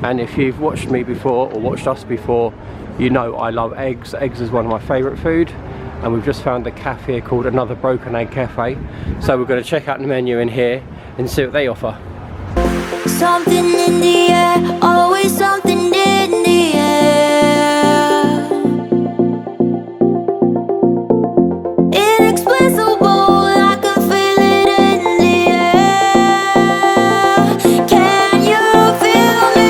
And if you've watched me before or watched us before, you know I love eggs. Eggs is one of my favourite food, and we've just found a cafe here called Another Broken Egg Cafe. So we're going to check out the menu in here and see what they offer. Something in the air, always something in the air. Inexplicable, I can feel it in the air. Can you feel me?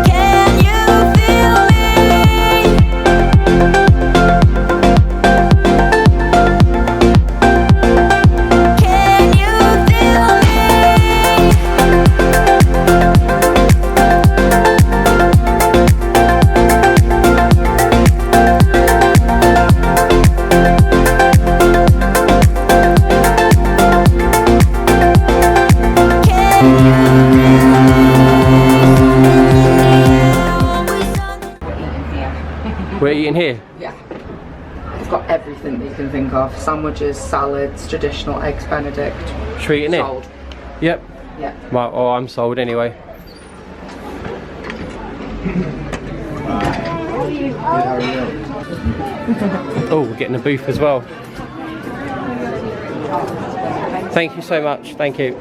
Can you feel me? We're eating here? Yeah. It's got everything that you can think of. Sandwiches, salads, traditional eggs benedict. Should we eat in here? Sold. Yep. Yeah. Right, oh, I'm sold anyway. Oh, we're getting a booth as well. Thank you so much, thank you.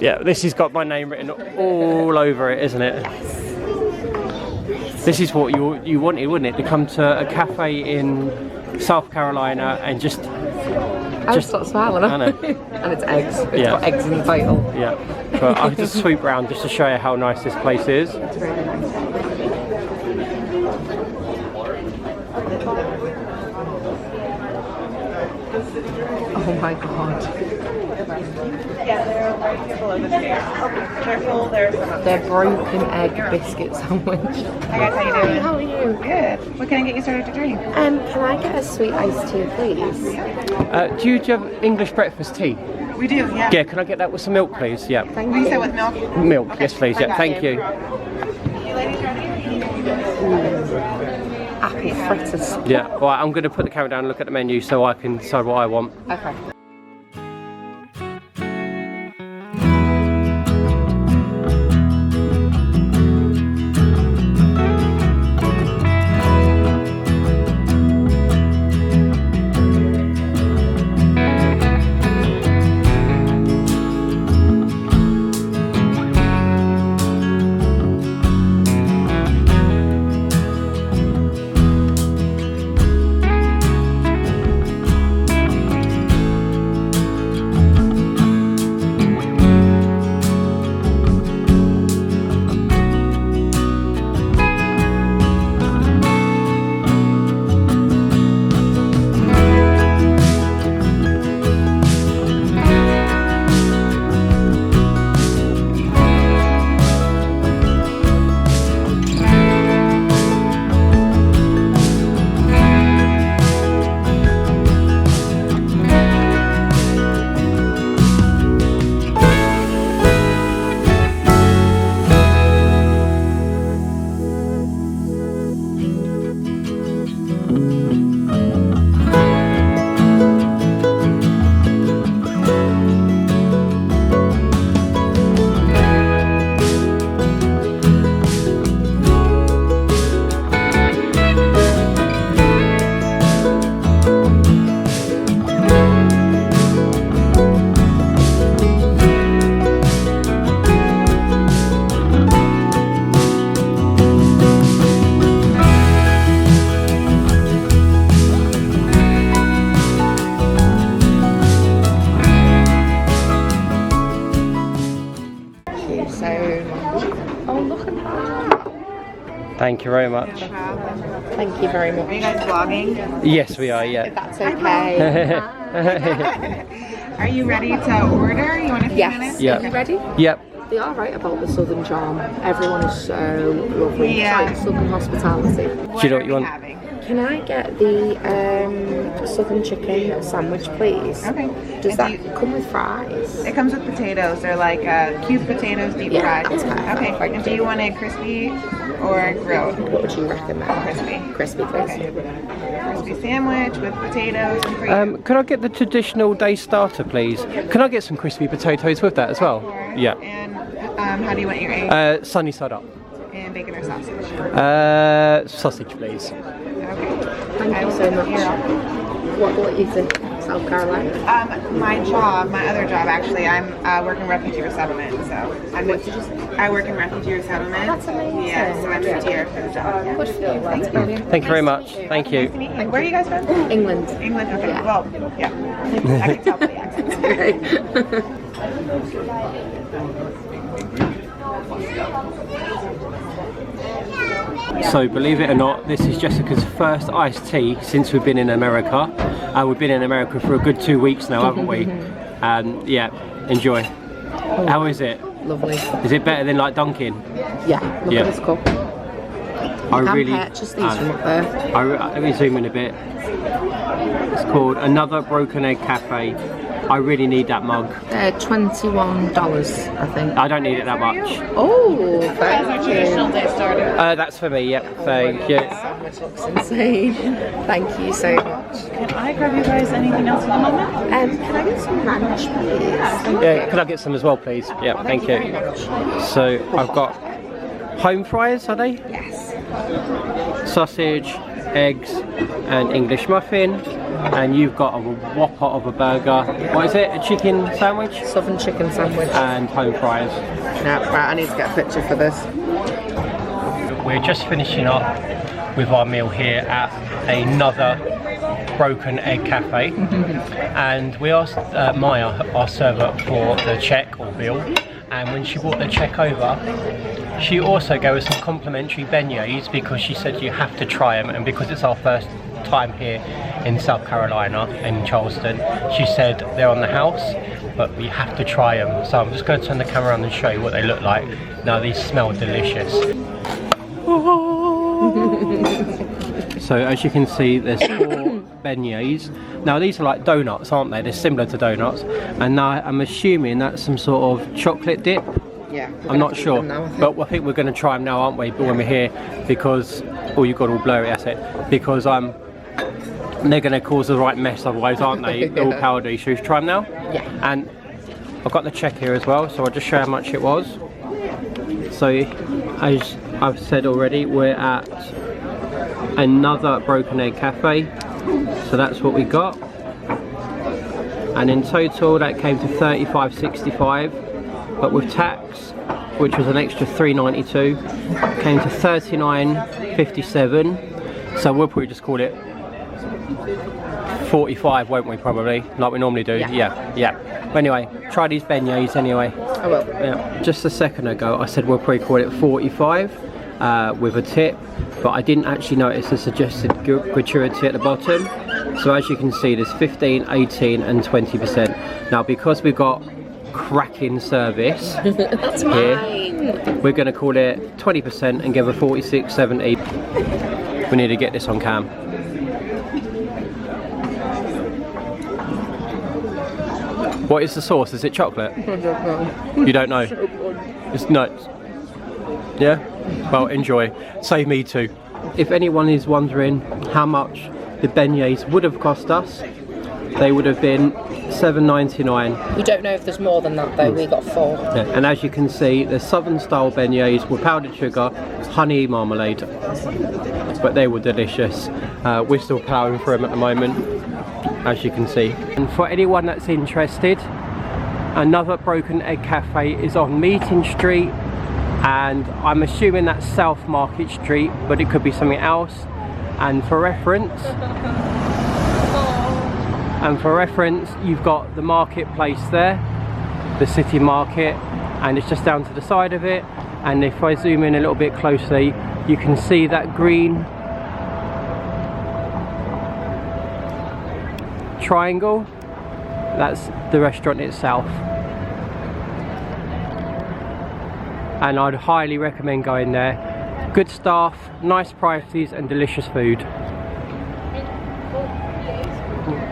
Yeah, this has got my name written all over it, isn't it? This is what you wanted, wouldn't it? To come to a cafe in South Carolina and just start smiling. I know. And it's eggs. It's got eggs in the title. Yeah. But I could just swoop around just to show you how nice this place is. It's really nice. Oh my god. They're broken egg biscuit sandwich. Hi guys, how you doing? How are you? Good. What can I get you started to drink? Can I get a sweet iced tea, please? Do you have English breakfast tea? We do, yeah. Yeah, can I get that with some milk, please? Yeah. Thank You you. said with milk? Milk, Okay, yes please, I yeah, got thank you. You ladies ready? Apple fritters. Yeah, right, I'm going to put the camera down and look at the menu so I can decide what I want. Okay. Thank you very much. Thank you very much. Are you guys vlogging? Yes, we are, yeah. If that's okay. Are you ready to order? You want a few minutes? Yeah. Are you ready? Yep. They are right about the Southern charm. Everyone is so lovely. Yeah. It's like Southern hospitality. Do you know what you want? Having? Can I get the Southern chicken sandwich, please? Okay. Does And that do you- come with fries? It comes with potatoes. They're like cubed potatoes, deep Yeah, fried. that's fine. Okay. Thank And do you. you want it crispy or grilled? What would you recommend? Crispy. Crispy, please. Crispy sandwich with potatoes and cream. Could I get the traditional day starter, please? Can I get some crispy potatoes with that as well? Yeah. And how do you want your eggs? Sunny side up. And bacon or sausage? Sausage, please. Okay. Thank you so much. What you think? South Carolina? My other job actually, I'm working refugee resettlement, so I work in refugee resettlement. That's amazing. Yeah, so I moved here for the job. Good for you. That's brilliant. Thank you very much. Thank you. Where are you guys from? England. England, okay. Yeah. Well, yeah. I can tell by the accents. So believe it or not, this is Jessica's first iced tea since we've been in America. We've been in America for a good 2 weeks now, haven't we? Yeah, enjoy. How is it? Lovely. Is it better than like Dunkin'? Yeah, look at this cup. I can really purchase these from up there. let me zoom in a bit. It's called Another Broken Egg Cafe. I really need that mug. $21, I think. I don't need it that much. Oh, thank you. That's for me, yep, thank you. Sandwich looks insane. Thank you so much. Can I grab you guys anything else at the moment? Can I get some ranch, please? Yeah, could I get some as well, please? Yeah, thank you. So I've got home fries, are they? Yes. Sausage, eggs, and English muffin. And you've got a whopper of a burger. What is it? A chicken sandwich? Southern chicken sandwich. And home fries. No, right, I need to get a picture for this. We're just finishing up with our meal here at Another Broken Egg Cafe. And we asked Maya, our server, for the check or bill. And when she brought the check over, she also gave us some complimentary beignets because she said you have to try them. And because it's our first time here in South Carolina, in Charleston, she said they're on the house, but we have to try them. So I'm just going to turn the camera around and show you what they look like. Now these smell delicious. So as you can see, there's 4 beignets. Now these are like donuts, aren't they? They're similar to donuts. And now I'm assuming that's some sort of chocolate dip. Yeah. I'm not sure, but I think we're going to try them now, aren't we? When we're here, because you've got all blurry, that's it. Because they're going to cause the right mess otherwise, aren't they? They're all powdery. Should we try them now? Yeah. And I've got the check here as well, so I'll just show how much it was. So as I've said already, we're at Another Broken Egg Cafe. So that's what we got. And in total that came to $35.65, but with tax, which was an extra $3.92, came to $39.57. So we'll probably just call it 45, won't we, probably, like we normally do. Yeah. But anyway, try these beignets anyway. I will. Yeah. Just a second ago I said we'll probably call it 45 with a tip, but I didn't actually notice the suggested gratuity at the bottom. So as you can see, there's 15, 18 and 20%. Now because we've got cracking service That's here, mine. we're going to call it 20% and give a 46.70. We need to get this on cam. What is the sauce? Is it chocolate? I don't know. You don't know? It's nuts. Yeah? Well, enjoy. Save me too. If anyone is wondering how much the beignets would have cost us, they would have been $7.99. We don't know if there's more than that though. We got 4. Yeah. And as you can see, the southern style beignets with powdered sugar, honey marmalade. But they were delicious. We're still ploughing through them at the moment, as you can see. And for anyone that's interested, Another Broken Egg Cafe is on Meeting Street, and I'm assuming that's South Market Street, but it could be something else. And for reference, you've got the marketplace there, the city market, and it's just down to the side of it. And if I zoom in a little bit closely, you can see that green triangle. That's the restaurant itself. And I'd highly recommend going there. Good staff, nice prices and delicious food.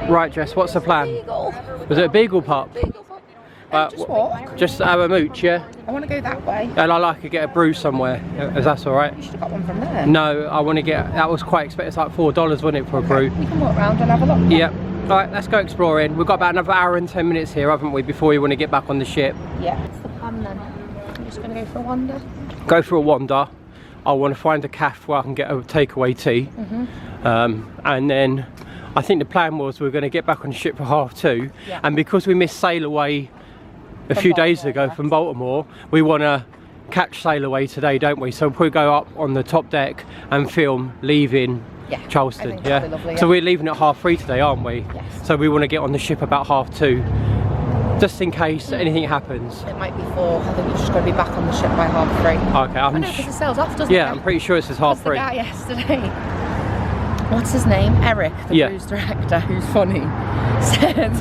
Right Jess, what's the plan? Beagle. Was it a beagle pup? Beagle pup. Just walk. Just have a mooch, yeah? I want to go that way. And I like to get a brew somewhere, if that's alright. You should have got one from there. No, I want to get, that was quite expensive, it's like $4, wasn't it, for a brew? We can walk around and have a look. Yeah. Alright, let's go exploring. We've got about another hour and 10 minutes here, haven't we, before we want to get back on the ship. Yeah. What's the plan then? I'm just going to go for a wander. Go for a wander. I want to find a cafe where I can get a takeaway tea. And then I think the plan was we're going to get back on the ship for 2:30. Yeah. And because we missed Sail Away a few days ago from Baltimore, we want to catch Sail Away today, don't we? So we'll probably go up on the top deck and film leaving Charleston. I think that'd be lovely, So we're leaving at 3:30 today, aren't we? Yes. So we want to get on the ship about 2:30, just in case anything happens. It might be 4. I think we're just going to be back on the ship by 3:30. Okay, I know, because it sails off, doesn't it? yeah, I'm pretty sure it says That's the 3:30. guy yesterday. What's his name? Eric, the cruise director, who's funny, said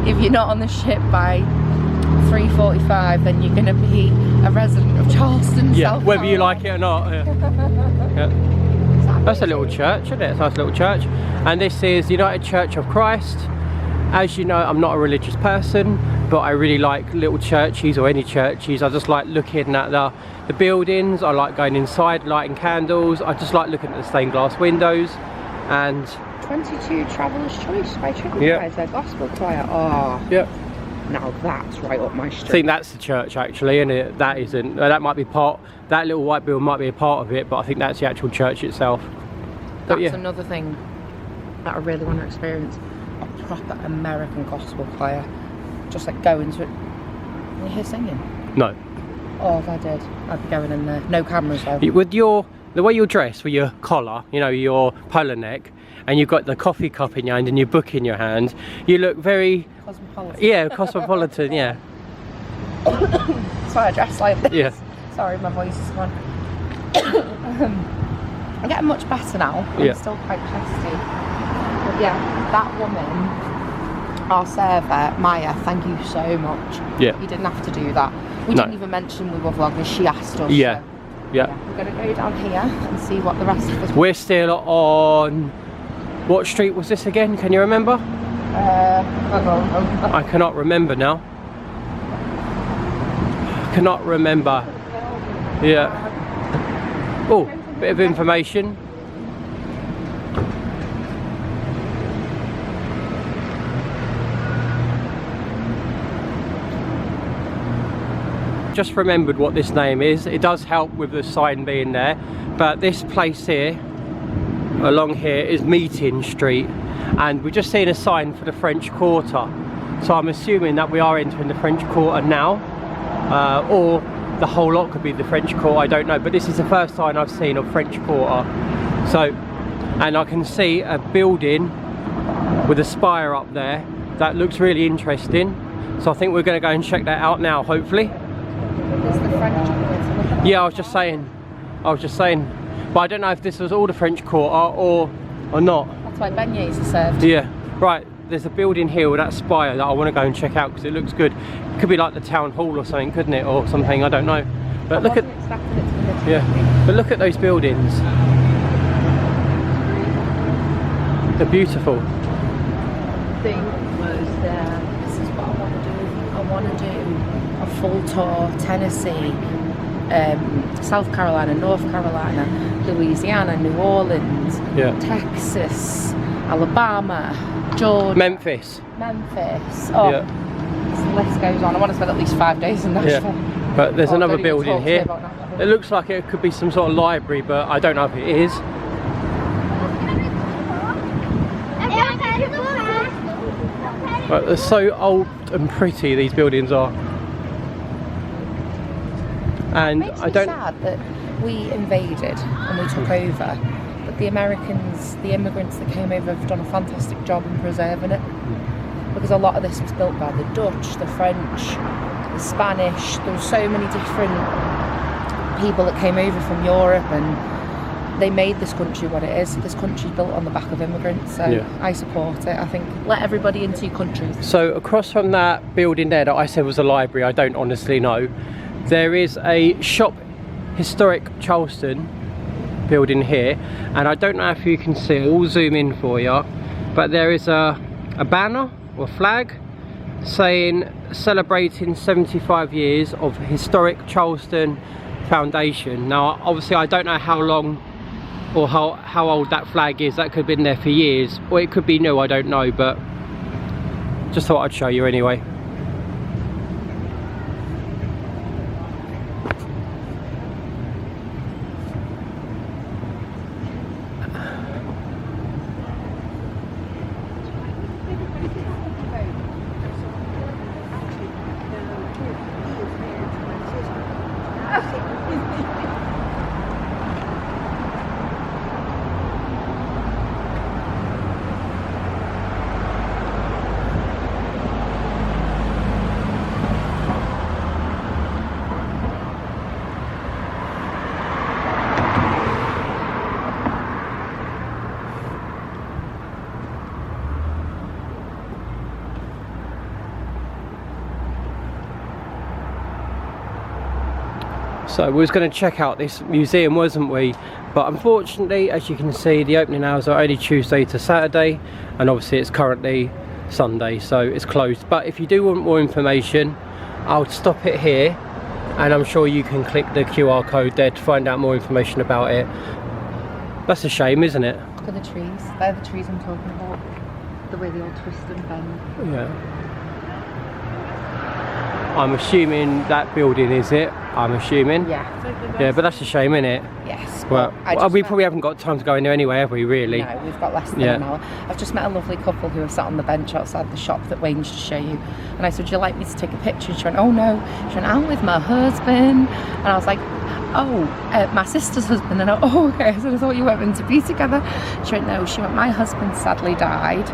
if you're not on the ship by 3:45, then you're going to be a resident of Charleston. Yeah, South whether you Carolina. like it or not. Yeah. That's a little church, isn't it? It's a nice little church. And this is United Church of Christ. As you know, I'm not a religious person, but I really like little churches or any churches. I just like looking at the buildings. I like going inside, lighting candles. I just like looking at the stained glass windows. And 22 Traveller's Choice by TripAdvisor, Yeah. Gospel Choir. Oh, yeah, now that's right up my I street. think that's the church actually, and that isn't. That might be part. That little white building might be a part of it, but I think that's the actual church itself. But That's yeah. another thing that I really want to experience. A proper American gospel choir. Just like going to it. Can you hear singing? No. Oh, if I did, I'd be going in there. No cameras though. With the way you're dressed, with your collar, you know, your polo neck, and you've got the coffee cup in your hand and your book in your hand, you look very, Cosmopolitan. yeah, cosmopolitan, yeah. That's why I dress like this. Yeah. Sorry, my voice is gone. I'm getting much better now. Yeah. I'm still quite chesty. But yeah, that woman, our server, Maya, thank you so much. Yeah. You didn't have to do that. We No. didn't even mention we were vlogging. She asked us. Yeah. So, Yeah. we're going to go down here and see what the rest of us... We're still on, what street was this again? Can you remember? I cannot remember now. Cannot remember. Yeah. Oh, bit of information. Just remembered what this name is. It does help with the sign being there, but this place here along here is Meeting Street, and we're just seeing a sign for the French Quarter, so I'm assuming that we are entering the French Quarter now, or the whole lot could be the French Quarter, I don't know, but this is the first sign I've seen of French Quarter. So, and I can see a building with a spire up there that looks really interesting, so I think we're going to go and check that out now, hopefully. There's the French Quarter. Yeah, I was just saying, but I don't know if this was all the French Quarter or not. That's why beignets are served. Yeah, right, there's a building here with that spire that I want to go and check out because it looks good. It could be like the town hall or something, couldn't it, or something, I don't know. But look at, yeah, but look at those buildings. They're beautiful. Thing was there. This is what I want to do. I want to do a full tour, Tennessee, South Carolina, North Carolina, Louisiana, New Orleans, Yeah. Texas, Alabama, Georgia, Memphis. Memphis. Oh, Yeah. the list goes on. I want to spend at least 5 days in Nashville. Yeah. But there's Oh, another don't even building talk to me here. about Nashville. It looks like it could be some sort of library, but I don't know if it is. But they're so old and pretty, these buildings are. And It makes I me don't. sad that we invaded and we took over, but the Americans, the immigrants that came over, have done a fantastic job in preserving it. Because a lot of this was built by the Dutch, the French, the Spanish. There were so many different people that came over from Europe, and they made this country what it is. This country's built on the back of immigrants, so Yeah. I support it. I think let everybody into your countries. So across from that building there that I said was a library, I don't honestly know, there is a shop, historic Charleston building here, and I don't know if you can see, I'll zoom in for you, but there is a banner or flag saying celebrating 75 years of historic Charleston foundation. Now obviously I don't know how long or how old that flag is. That could have been there for years, or it could be new, I don't know, but just thought I'd show you anyway. So we was going to check out this museum, wasn't we? But unfortunately, as you can see, the opening hours are only Tuesday to Saturday, and obviously it's currently Sunday, so it's closed. But if you do want more information, I'll stop it here, and I'm sure you can click the QR code there to find out more information about it. That's a shame, isn't it? Look at the trees. They're the trees I'm talking about. The way they all twist and bend. Yeah. I'm assuming that building is it. I'm assuming. Yeah. Yeah, but that's a shame, isn't it? Yes. Well, I we probably haven't got time to go in there anyway, have we, really? No, we've got less than an hour. I've just met a lovely couple who are sat on the bench outside the shop that Wayne's to show you. And I said, would you like me to take a picture? And she went, oh no. She went, I'm with my husband. And I was like, oh, my sister's husband. And I went, oh, okay. I said, I thought you weren't meant to be together. She went, no. She went, my husband sadly died,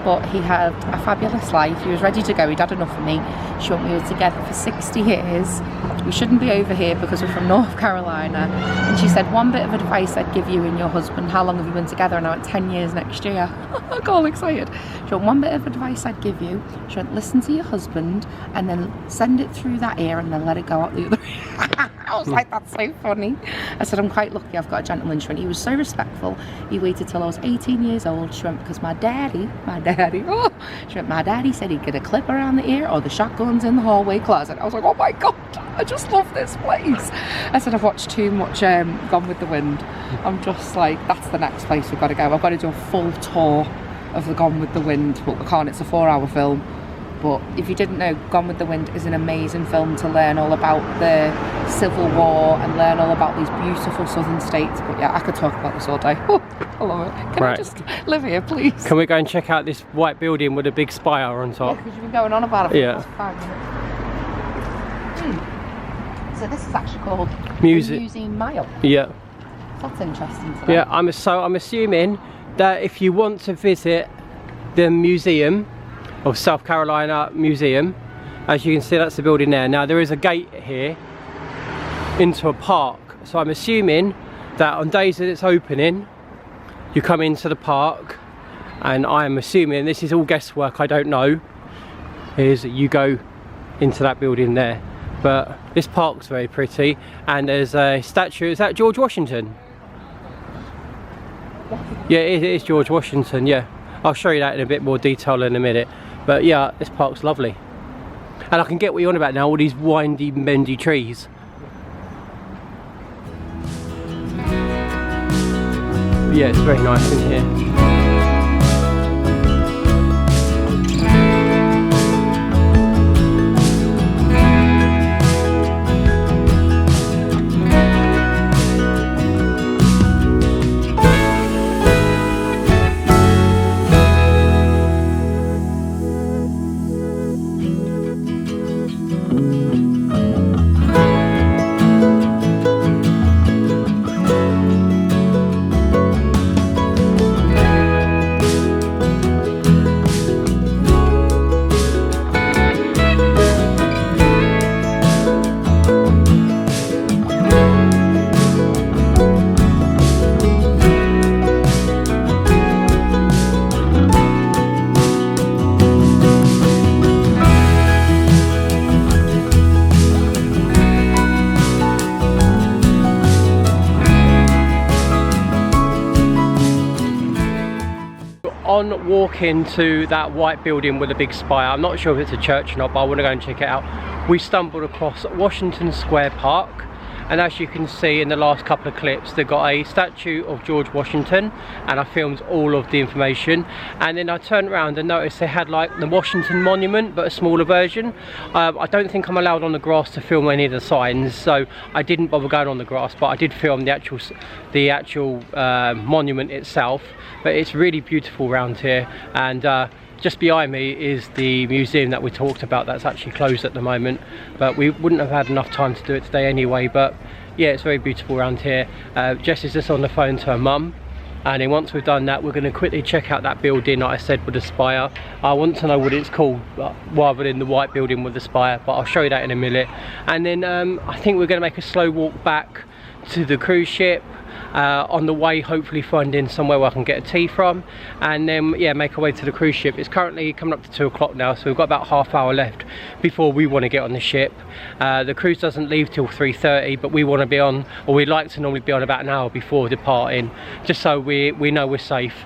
but he had a fabulous life. He was ready to go. He'd had enough of me. She went, we were together for 60 years. We shouldn't be over here because we're from North Carolina. And she said, one bit of advice I'd give you and your husband, how long have you been together? And I went, 10 years next year. I got all excited. She went, one bit of advice I'd give you. She went, listen to your husband and then send it through that ear and then let it go out the other ear. I was like, that's so funny. I said, I'm quite lucky I've got a gentleman. She went, he was so respectful. He waited till I was 18 years old. She went, because my daddy, oh. She went, my daddy said he'd get a clip around the ear or the shotgun's in the hallway closet. I was like, oh my God, I just love this place. I said, I've watched too much Gone with the Wind. I'm just like, that's the next place we've got to go. I've got to do a full tour of the Gone with the Wind. Well, I can't, it's a 4-hour film. But if you didn't know, Gone with the Wind is an amazing film to learn all about the Civil War and learn all about these beautiful southern states. But yeah, I could talk about this all day. Oh, I love it. Can I just live here, please? Can we go and check out this white building with a big spire on top? Yeah, because you've been going on about it for yeah. the past 5 minutes. So this is actually called Museum Mile. Yeah. That's interesting to know. Yeah, I'm assuming that if you want to visit the museum of South Carolina Museum, as you can see, that's the building there. Now there is a gate here into a park, so I'm assuming that on days that it's opening you come into the park, and I'm assuming, this is all guesswork, I don't know, is you go into that building there. But this park's very pretty, and there's a statue. Is that George Washington? Yeah, it is George Washington, yeah. I'll show you that in a bit more detail in a minute. But yeah, this park's lovely. And I can get what you're on about now, all these windy, bendy trees. Yeah, it's very nice in here. on walking to that white building with a big spire. I'm not sure if it's a church or not, but I want to go and check it out. We stumbled across Washington Square Park, and as you can see in the last couple of clips, they've got a statue of George Washington, and I filmed all of the information. And then I turned around and noticed they had like the Washington Monument, but a smaller version. I don't think I'm allowed on the grass to film any of the signs, so I didn't bother going on the grass, but I did film the actual monument itself. But it's really beautiful around here, and just behind me is the museum that we talked about that's actually closed at the moment, but we wouldn't have had enough time to do it today anyway. But yeah, it's very beautiful around here. Jess is just on the phone to her mum, and then once we've done that, we're going to quickly check out that building that I said with the spire. I want to know what it's called rather than the white building with the spire, but I'll show you that in a minute. And then I think we're going to make a slow walk back to the cruise ship. On the way, hopefully finding somewhere where I can get a tea from, and then yeah, make our way to the cruise ship. It's currently coming up to 2 o'clock now, so we've got about half hour left before we want to get on the ship. The cruise doesn't leave till 3:30, but we want to be on, or we like to normally be on about an hour before departing, just so we know we're safe.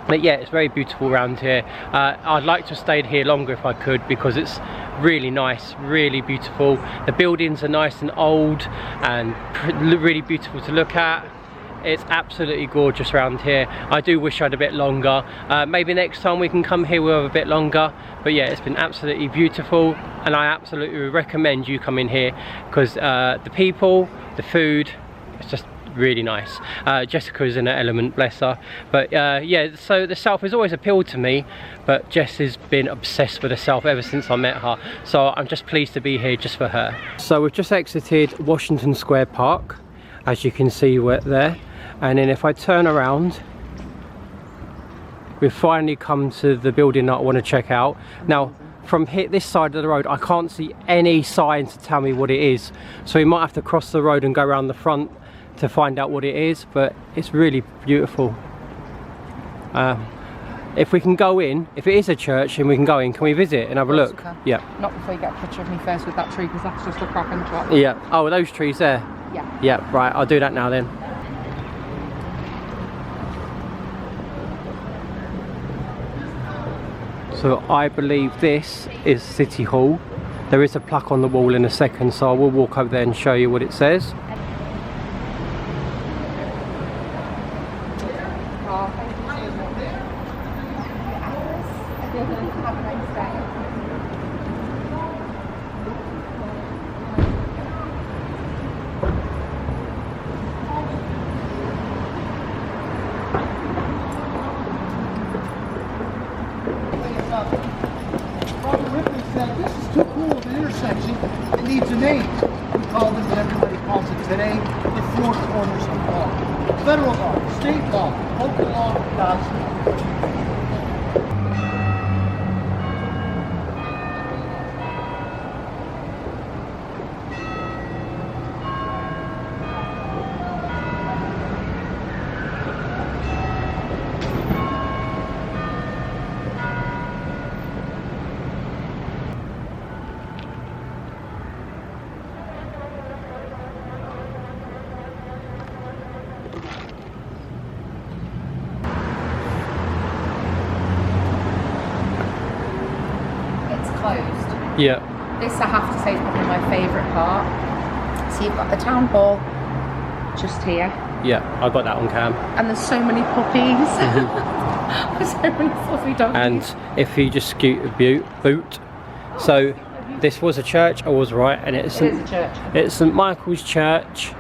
But yeah, it's very beautiful around here. I'd like to have stayed here longer if I could, because it's really nice, really beautiful. The buildings are nice and old and really beautiful to look at. It's absolutely gorgeous around here. I do wish I had a bit longer. Maybe next time we can come here we'll have a bit longer. But yeah, it's been absolutely beautiful, and I absolutely recommend you come in here, because the people, the food, it's just really nice. Jessica is in her element, bless her. But yeah, so the South has always appealed to me, but Jess has been obsessed with the South ever since I met her, so I'm just pleased to be here just for her. So we've just exited Washington Square Park, as you can see there, and then if I turn around, we've finally come to the building that I want to check out. Now from here, this side of the road, I can't see any sign to tell me what it is, so we might have to cross the road and go around the front to find out what it is. But it's really beautiful. If we can go in, if it is a church and we can go in, can we visit and have a look? Yeah. Not before you get a picture of me first with that tree, because that's just a crack and drop. Yeah. Oh, are those trees there? Yeah. Yeah, right, I'll do that now then. So I believe this is City Hall. There is a plaque on the wall in a second, so I will walk over there and show you what it says. This is too cool of an intersection. It needs a name. We call them what everybody calls it today, the four corners of law. Federal law, state law, local law, God's law. Closed. Yeah. This, I have to say, is probably my favourite part. So you've got the town hall just here, Yeah, I got that on cam. and there's so many puppies. There's so many fluffy doggies. And if you just scoot a boot, so this was a church, I was right, and it is a church. It's St Michael's Church,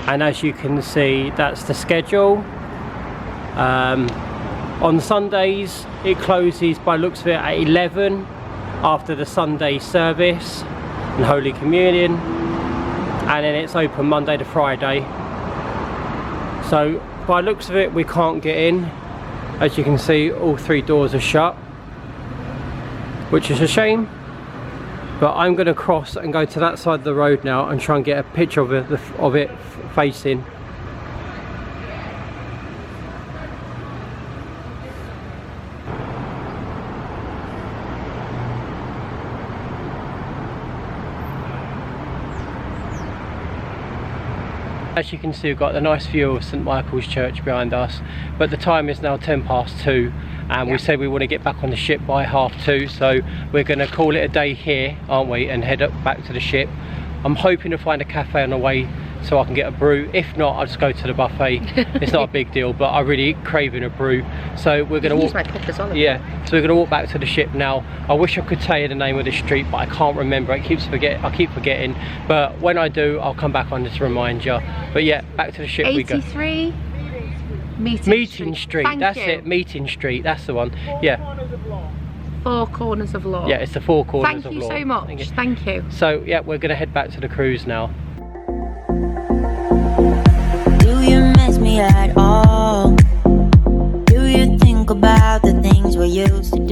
and as you can see, that's the schedule. On Sundays it closes by the looks of it at 11 after the Sunday service and Holy Communion, and then it's open Monday to Friday. So by the looks of it we can't get in. As you can see, all three doors are shut, which is a shame. But I'm going to cross and go to that side of the road now and try and get a picture of it facing. As you can see, we've got a nice view of St Michael's Church behind us, but the time is now 2:10 and we said we want to get back on the ship by 2:30, so we're going to call it a day here, aren't we, and head up back to the ship. I'm hoping to find a cafe on the way so I can get a brew. If not, I'll just go to the buffet. It's not a big deal, but I'm really craving a brew, so we're going to walk. Use my cup as well. Yeah, so we're going to walk back to the ship now. I wish I could tell you the name of the street, but I can't remember. I keep forgetting, but when I do, I'll come back on to remind you. But yeah, back to the ship we go. 83 Meeting Street. Thank That's you. it. Meeting Street. That's the one. Yeah. Four Corners of Law. Yeah, it's the Four Corners of Thank you Law. so much. Thank you. So yeah, we're going to head back to the cruise now. Do you miss me at all? Do you think about the things we used to do?